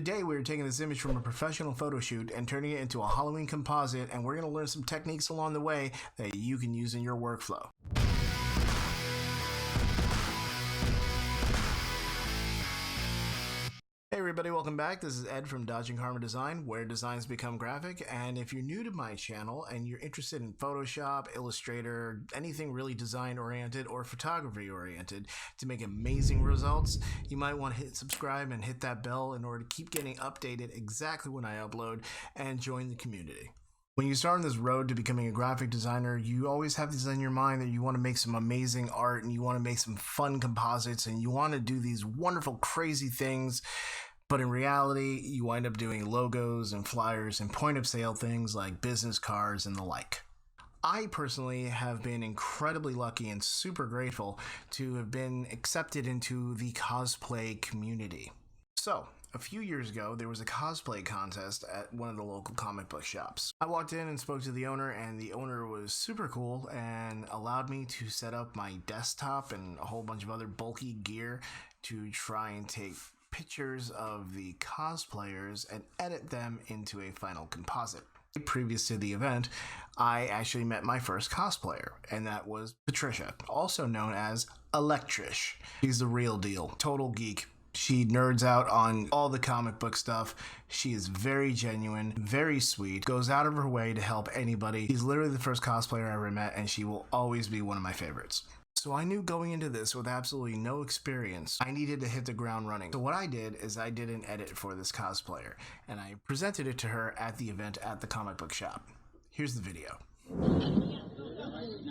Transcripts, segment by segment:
today we're taking this image from a professional photo shoot and turning it into a Halloween composite, and we're going to learn some techniques along the way that you can use in your workflow. Hey everybody, welcome back. This is Ed from Dodging Karma Design, where designs become graphic. And if you're new to my channel and you're interested in Photoshop, Illustrator, anything really design oriented or photography oriented to make amazing results, you might want to hit subscribe and hit that bell in order to keep getting updated exactly when I upload, and join the community. When you start on this road to becoming a graphic designer, you always have this in your mind that you want to make some amazing art and you want to make some fun composites and you want to do these wonderful, crazy things. But in reality, you wind up doing logos and flyers and point of sale things like business cards and the like. I personally have been incredibly lucky and super grateful to have been accepted into the cosplay community. So, a few years ago, there was a cosplay contest at one of the local comic book shops. I walked in and spoke to the owner, and the owner was super cool and allowed me to set up my desktop and a whole bunch of other bulky gear to try and take pictures of the cosplayers and edit them into a final composite. Previous to the event, I actually met my first cosplayer, and that was Patricia, also known as Electrish. She's the real deal, total geek. She nerds out on all the comic book stuff. She is very genuine, very sweet, goes out of her way to help anybody. She's literally the first cosplayer I ever met, and she will always be one of my favorites. So I knew going into this with absolutely no experience, I needed to hit the ground running. So what I did is I did an edit for this cosplayer, and I presented it to her at the event at the comic book shop. Here's the video.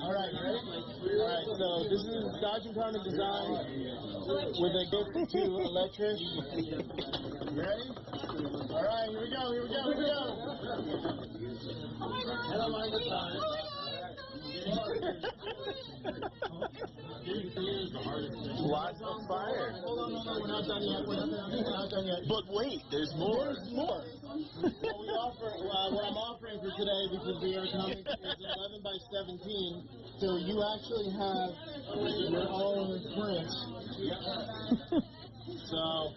Alright, ready? Alright, so this is Dodging Karma Design with a gift to Electrish. Ready? Alright, here we go. Hello, my design. Lots of fire. Hold on, we're not done yet. But wait, there's more. What I'm offering for today, because we are coming, is 11 by 17, so you actually have your own print. So,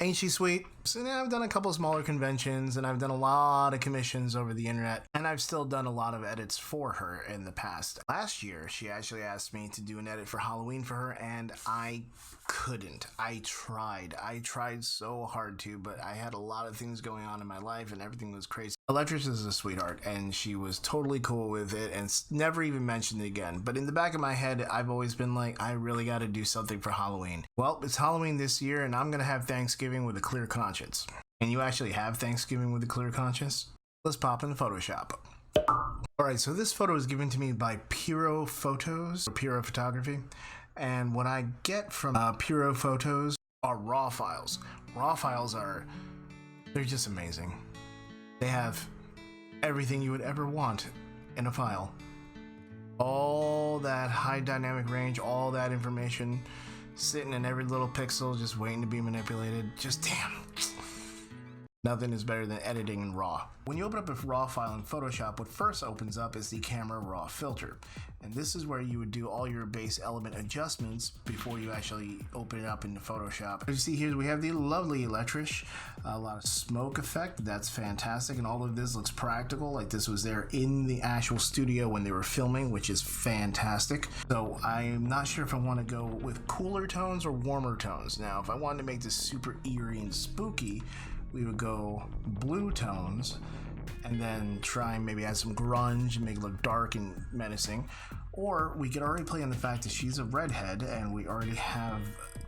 Ain't she sweet? So now I've done a couple smaller conventions and I've done a lot of commissions over the internet, and I've still done a lot of edits for her in the past. Last year, she actually asked me to do an edit for Halloween for her, and I couldn't. I tried so hard to, but I had a lot of things going on in my life and everything was crazy. Electrish is a sweetheart, and she was totally cool with it and never even mentioned it again. But in the back of my head, I've always been like, I really got to do something for Halloween. Well, it's Halloween this year, and I'm going to have Thanksgiving with a clear conscience. And you actually have Thanksgiving with a clear conscience? Let's pop in the Photoshop. Alright, so this photo is given to me by Piro Photos, or Piro Photography. And what I get from Piro Photos are raw files. Raw files they're just amazing. They have everything you would ever want in a file. All that high dynamic range, all that information sitting in every little pixel, just waiting to be manipulated. Just damn. Nothing is better than editing in RAW. When you open up a RAW file in Photoshop, what first opens up is the Camera Raw filter. And this is where you would do all your base element adjustments before you actually open it up into Photoshop. As you see here, we have the lovely Electrish, a lot of smoke effect. That's fantastic. And all of this looks practical, like this was there in the actual studio when they were filming, which is fantastic. So I'm not sure if I want to go with cooler tones or warmer tones. Now, if I wanted to make this super eerie and spooky, we would go blue tones and then try and maybe add some grunge and make it look dark and menacing. Or we could already play on the fact that she's a redhead and we already have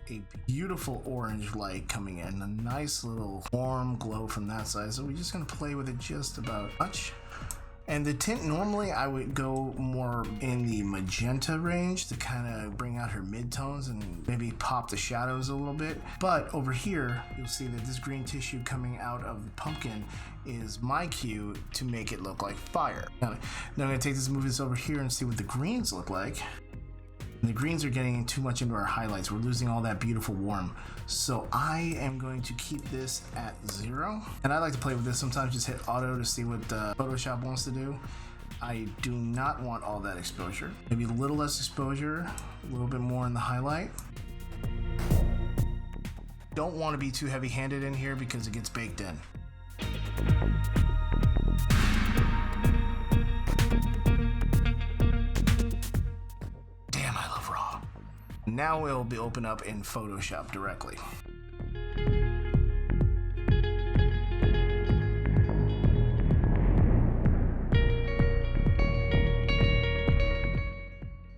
a beautiful orange light coming in, a nice little warm glow from that side. So we're just going to play with it just about much. And the tint, normally I would go more in the magenta range to kind of bring out her midtones and maybe pop the shadows a little bit. But over here, you'll see that this green tissue coming out of the pumpkin is my cue to make it look like fire. Now I'm going to take this and move this over here and see what the greens look like. And the greens are getting too much into our highlights. We're losing all that beautiful warm. So I am going to keep this at 0. And I like to play with this sometimes, just hit auto to see what Photoshop wants to do. I do not want all that exposure. Maybe a little less exposure, a little bit more in the highlight. Don't want to be too heavy-handed in here because it gets baked in. Damn, I love raw. Now we'll be open up in Photoshop directly.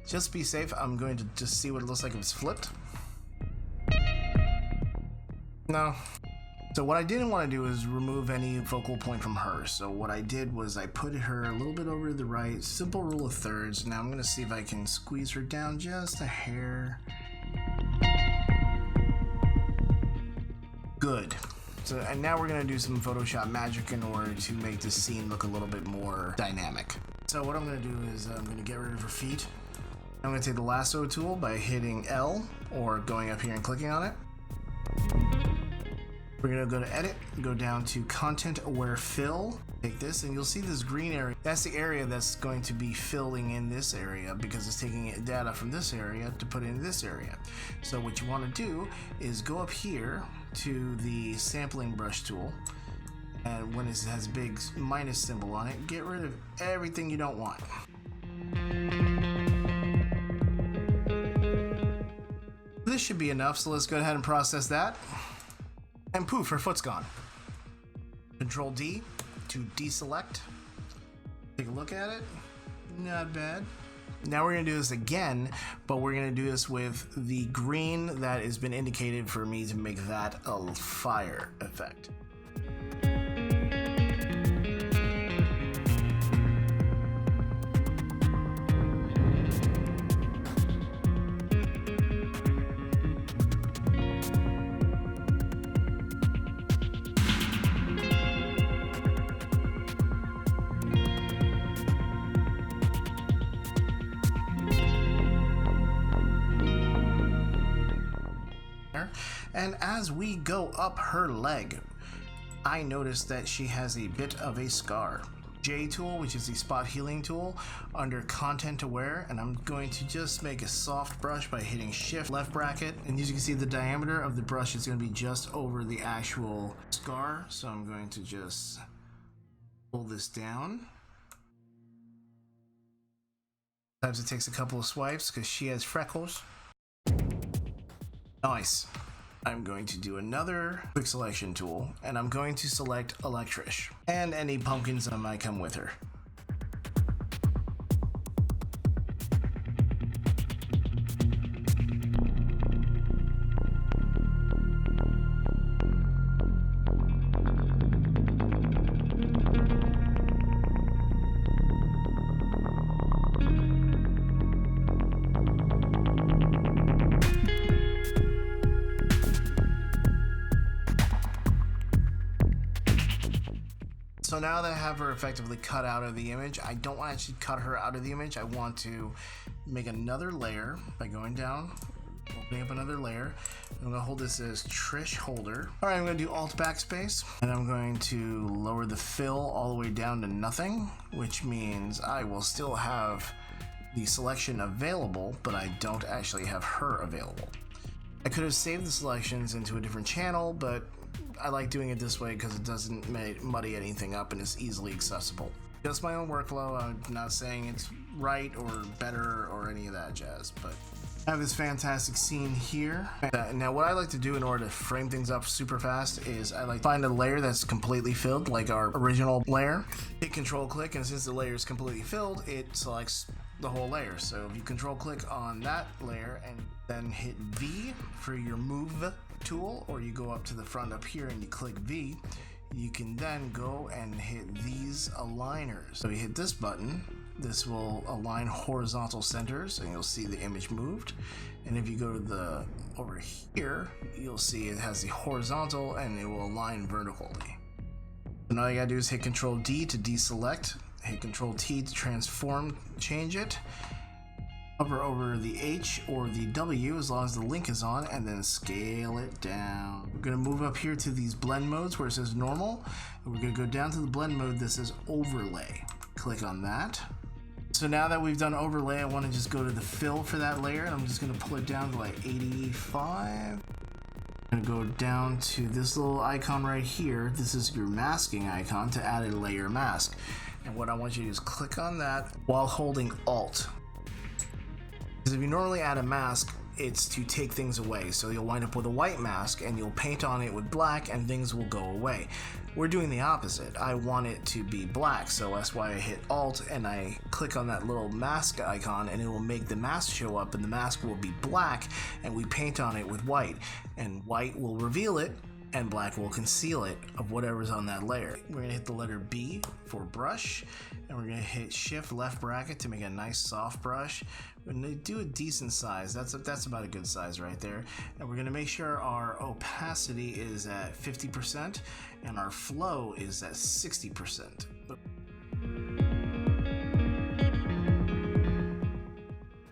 Just to be safe, I'm going to just see what it looks like if it's flipped. No. So what I didn't want to do is remove any focal point from her. So what I did was I put her a little bit over to the right, simple rule of thirds. Now I'm going to see if I can squeeze her down just a hair. Good. So, and now we're going to do some Photoshop magic in order to make this scene look a little bit more dynamic. So what I'm going to do is I'm going to get rid of her feet. I'm going to take the lasso tool by hitting L or going up here and clicking on it. We're going to go to edit, go down to content aware fill, take this and you'll see this green area. That's the area that's going to be filling in this area because it's taking data from this area to put in this area. So what you want to do is go up here to the sampling brush tool, and when it has a big minus symbol on it, get rid of everything you don't want. This should be enough, so let's go ahead and process that. And poof, her foot's gone. Control D to deselect. Take a look at it. Not bad. Now we're going to do this again, but we're going to do this with the green that has been indicated for me to make that a fire effect. And as we go up her leg, I noticed that she has a bit of a scar. J tool, which is the spot healing tool, under content aware, and I'm going to just make a soft brush by hitting shift left bracket, and as you can see the diameter of the brush is going to be just over the actual scar, so I'm going to just pull this down. Sometimes it takes a couple of swipes because she has freckles. Nice. I'm going to do another quick selection tool, and I'm going to select Electrish and any pumpkins that might come with her. So now that I have her effectively cut out of the image, I don't want to actually cut her out of the image. I want to make another layer by going down, opening up another layer. I'm going to hold this as Trish Holder. All right, I'm going to do Alt Backspace, and I'm going to lower the fill all the way down to nothing, which means I will still have the selection available, but I don't actually have her available. I could have saved the selections into a different channel, but I like doing it this way because it doesn't muddy anything up and it's easily accessible. Just my own workflow. I'm not saying it's right or better or any of that jazz, but I have this fantastic scene here. Now what I like to do in order to frame things up super fast is I like to find a layer that's completely filled, like our original layer. Hit control click, and since the layer is completely filled, it selects the whole layer. So if you control click on that layer and then hit V for your move tool, or you go up to the front up here and you click V, you can then go and hit these aligners. So you hit this button, this will align horizontal centers and you'll see the image moved. And if you go to the over here, you'll see it has the horizontal and it will align vertically. And all you gotta do is hit Control D to deselect, hit Control T to transform, change it, hover over the H or the W as long as the link is on, and then scale it down. We're going to move up here to these blend modes where it says normal, and we're going to go down to the blend mode that says overlay. Click on that. So now that we've done overlay, I want to just go to the fill for that layer, and I'm just going to pull it down to like 85. I'm going to go down to this little icon right here. This is your masking icon to add a layer mask. And what I want you to do is click on that while holding Alt. Because if you normally add a mask, it's to take things away. So you'll wind up with a white mask and you'll paint on it with black and things will go away. We're doing the opposite. I want it to be black, so that's why I hit Alt and I click on that little mask icon, and it will make the mask show up, and the mask will be black, and we paint on it with white, and white will reveal it and black will conceal it of whatever's on that layer. We're gonna hit the letter B for brush, and we're gonna hit Shift left bracket to make a nice soft brush. We're gonna do a decent size. That's about a good size right there. And we're gonna make sure our opacity is at 50% and our flow is at 60%.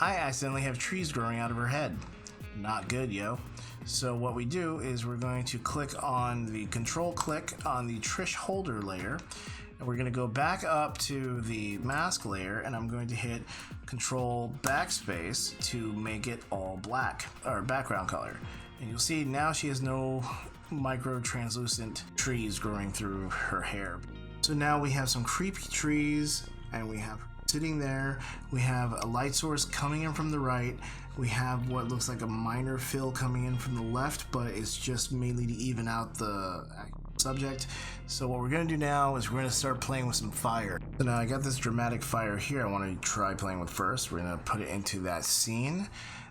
I accidentally have trees growing out of her head. Not good, yo. So what we do is we're going to click on the control click on the Trish holder layer, and we're going to go back up to the mask layer, and I'm going to hit control backspace to make it all black, or background color. And you'll see now she has no micro translucent trees growing through her hair. So now we have some creepy trees, and we have sitting there, we have a light source coming in from the right, we have what looks like a minor fill coming in from the left, but it's just mainly to even out the subject. So what we're going to do now is we're going to start playing with some fire. So now I got this dramatic fire here I want to try playing with first. We're going to put it into that scene,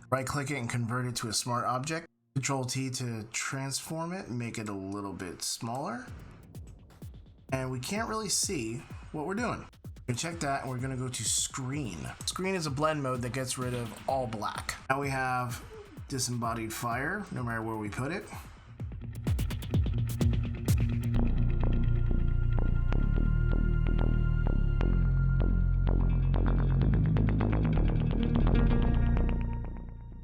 right click it and convert it to a smart object. Control T to transform it and make it a little bit smaller. And we can't really see what we're doing. Check that, and we're going to go to screen. Screen is a blend mode that gets rid of all black. Now we have disembodied fire, no matter where we put it.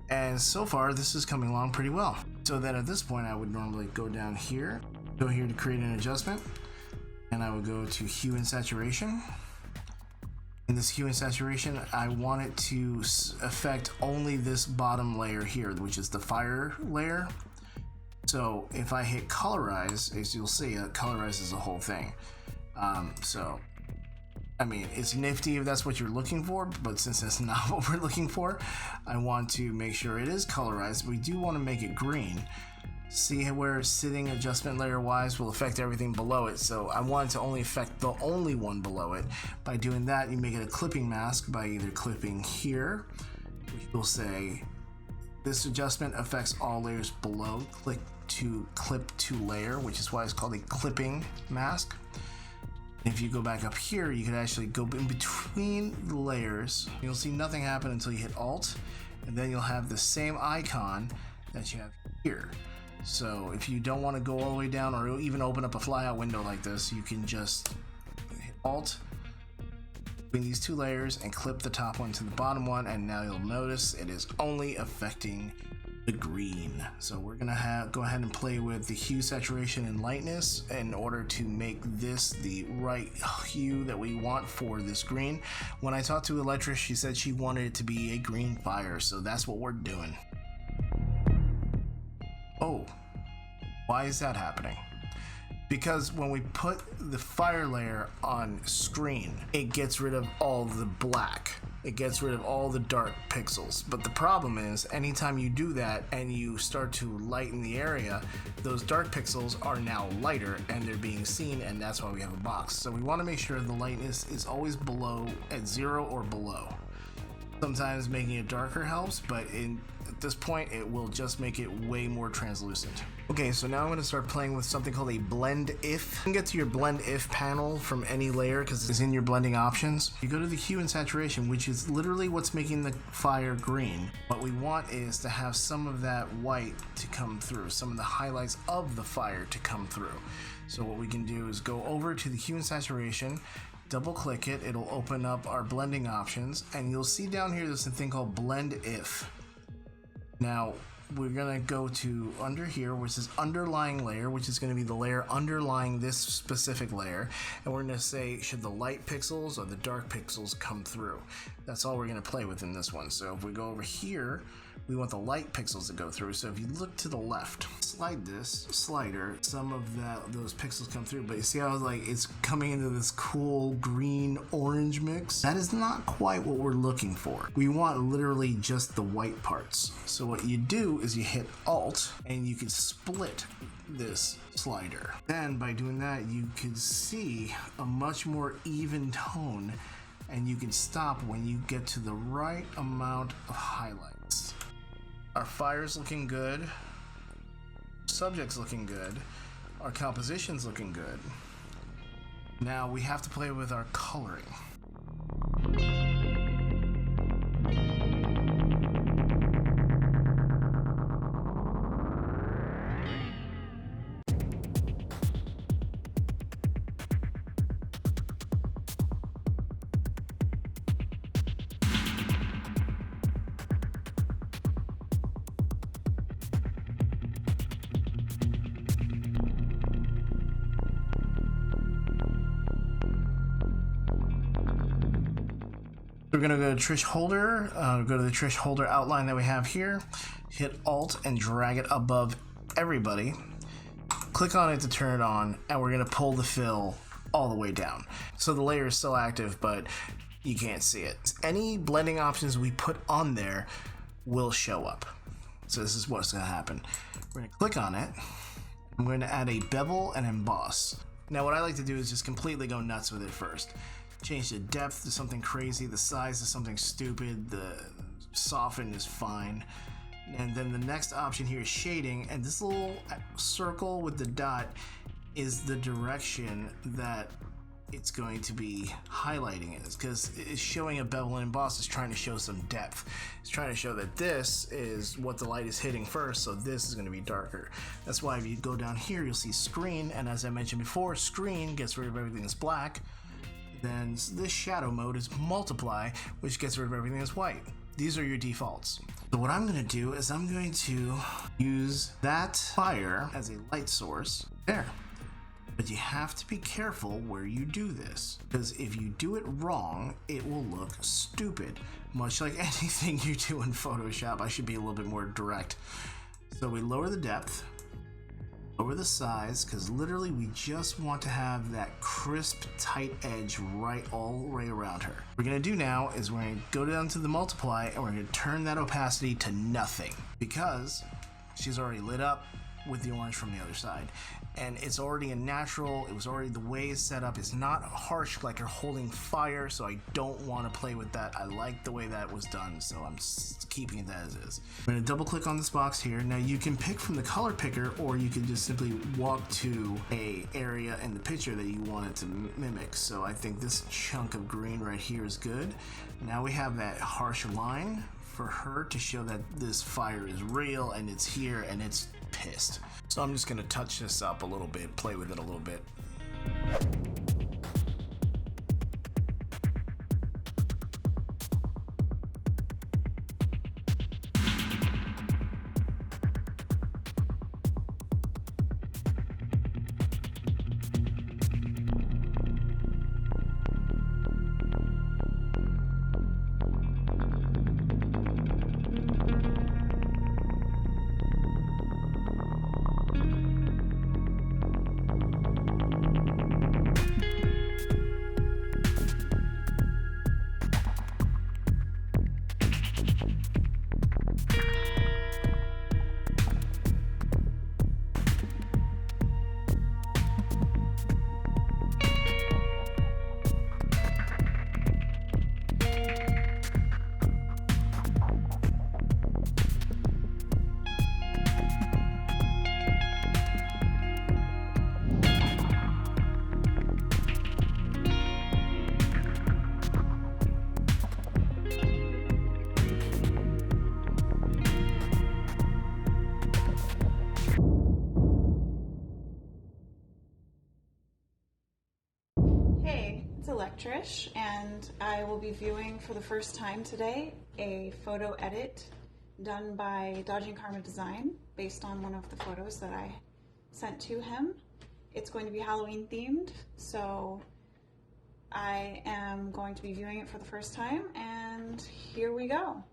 And so far, this is coming along pretty well. So then at this point, I would normally go down here, go here to create an adjustment, and I would go to hue and saturation. In this hue and saturation, I want it to affect only this bottom layer here, which is the fire layer. So if I hit colorize, as you'll see, it colorizes the whole thing. So, I mean, it's nifty if that's what you're looking for, but since that's not what we're looking for, I want to make sure it is colorized. We do want to make it green. See where sitting adjustment layer wise will affect everything below it, so I want it to only affect the only one below it. By doing that, you make it a clipping mask by either clipping here, which will say this adjustment affects all layers below. Click to clip to layer, which is why it's called a clipping mask. If you go back up here, you can actually go in between the layers. You'll see nothing happen until you hit Alt, and then you'll have the same icon that you have here. So if you don't want to go all the way down or even open up a flyout window like this, you can just hit Alt between these two layers and clip the top one to the bottom one, and now you'll notice it is only affecting the green. So we're gonna go ahead and play with the hue, saturation, and lightness in order to make this the right hue that we want for this green. When I talked to Electrish, she said she wanted it to be a green fire, so that's what we're doing. Oh, why is that happening? Because when we put the fire layer on screen, it gets rid of all the black. It gets rid of all the dark pixels. But the problem is, anytime you do that and you start to lighten the area, those dark pixels are now lighter and they're being seen, and that's why we have a box. So we want to make sure the lightness is always below, at 0 or below. Sometimes making it darker helps, but at this point it will just make it way more translucent. Okay, so now I'm going to start playing with something called a blend if. You can get to your blend if panel from any layer because it's in your blending options. You go to the hue and saturation, which is literally what's making the fire green. What we want is to have some of that white to come through, some of the highlights of the fire to come through. So what we can do is go over to the hue and saturation, double click it, it'll open up our blending options, and you'll see down here there's a thing called blend if. Now, we're gonna go to under here, which is underlying layer, which is gonna be the layer underlying this specific layer, and we're gonna say, should the light pixels or the dark pixels come through? That's all we're gonna play with in this one. So if we go over here, we want the light pixels to go through. So if you look to the left, slide this slider, some of those pixels come through, but you see how like it's coming into this cool green orange mix? That is not quite what we're looking for. We want literally just the white parts. So what you do is you hit Alt and you can split this slider. Then by doing that, you can see a much more even tone, and you can stop when you get to the right amount of highlights. Our fire's looking good, subject's looking good, our composition's looking good. Now we have to play with our coloring. We're gonna go to Trish Holder, go to the Trish Holder outline that we have here, hit Alt and drag it above everybody, click on it to turn it on, and we're gonna pull the fill all the way down. So the layer is still active, but you can't see it. Any blending options we put on there will show up. So this is what's gonna happen. We're gonna click on it. I'm going to add a bevel and emboss. Now what I like to do is just completely go nuts with it first. Change the depth to something crazy, the size to something stupid, the soften is fine. And then the next option here is shading, and this little circle with the dot is the direction that it's going to be highlighting it, because it's showing a bevel and emboss is trying to show some depth. It's trying to show that this is what the light is hitting first, so this is going to be darker. That's why if you go down here, you'll see screen, and as I mentioned before, screen gets rid of everything that's black. Then this shadow mode is multiply, which gets rid of everything that's white. These are your defaults. So what I'm going to do is I'm going to use that fire as a light source there. But you have to be careful where you do this, because if you do it wrong, it will look stupid. Much like anything you do in Photoshop, I should be a little bit more direct. So we lower the depth, lower the size, because literally we just want to have that crisp, tight edge all the way around her. What we're going to do now is we're going to go down to the multiply and we're going to turn that opacity to nothing, because she's already lit up with the orange from the other side. And it's already a natural, it was already the way it's set up. It's not harsh like you're holding fire, so I don't want to play with that. I like the way that was done, so I'm keeping it as is. I'm going to double click on this box here. Now you can pick from the color picker, or you can just simply walk to a area in the picture that you want it to mimic. So I think this chunk of green right here is good. Now we have that harsh line for her to show that this fire is real and it's here and it's pissed. So I'm just going to touch this up a little bit, play with it a little bit. It's Electrish, and I will be viewing for the first time today a photo edit done by Dodging Karma Design based on one of the photos that I sent to him. It's going to be Halloween themed, so I am going to be viewing it for the first time, and here we go.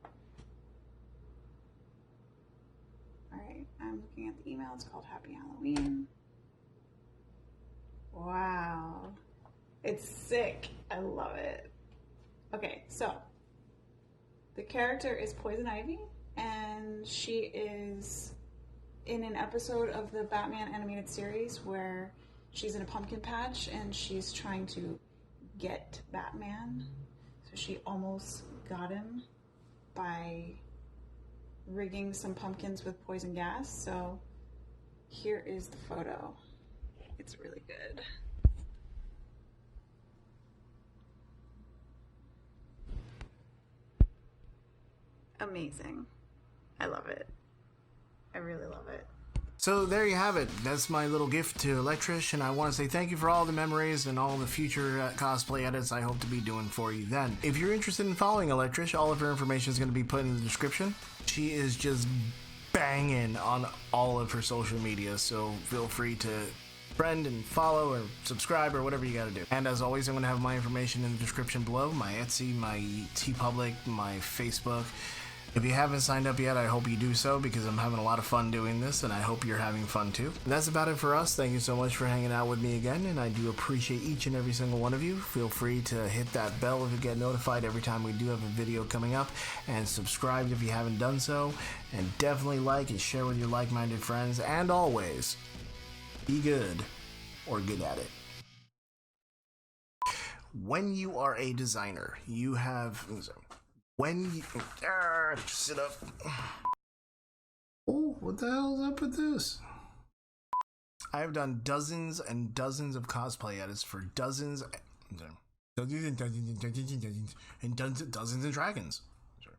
Alright, I'm looking at the email. It's called Happy Halloween. Wow. It's sick. I love it. Okay, so the character is Poison Ivy, and she is in an episode of the Batman animated series where she's in a pumpkin patch and she's trying to get Batman. So she almost got him by rigging some pumpkins with poison gas. So here is the photo. It's really good. Amazing. I love it. I really love it. So there you have it. That's my little gift to Electrish, and I want to say thank you for all the memories and all the future cosplay edits I hope to be doing for you then. If you're interested in following Electrish, all of her information is going to be put in the description. She is just banging on all of her social media, so feel free to friend and follow or subscribe or whatever you got to do. And as always, I'm going to have my information in the description below, my Etsy, my TeePublic, my Facebook. If you haven't signed up yet, I hope you do so because I'm having a lot of fun doing this, and I hope you're having fun too. And that's about it for us. Thank you so much for hanging out with me again, and I do appreciate each and every single one of you. Feel free to hit that bell if you get notified every time we do have a video coming up, and subscribe if you haven't done so, and definitely like and share with your like-minded friends, and always, be good or good at it. When you are a designer, you have... When you... sit up. Oh, what the hell is up with this? I have done dozens and dozens of cosplay edits for dozens and dozens of Dragons.